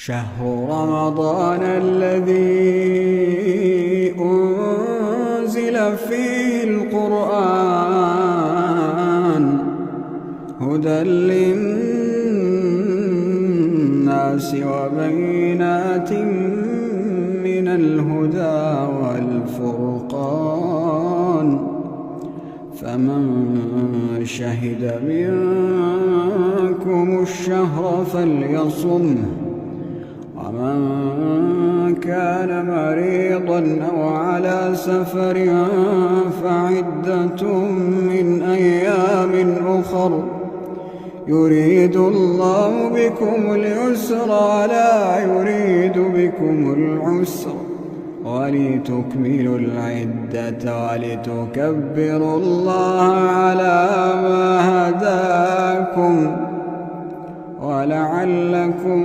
شهر رمضان الذي أنزل فيه القرآن هدى للناس وبينات من الهدى والفرقان فمن شهد منكم الشهر فليصمه ومن كان مريضا أو على سفر فعدة من أيام أخر يريد الله بكم اليسر ولا يريد بكم العسر ولتكملوا العدة ولتكبروا الله على ما هداكم ولعلكم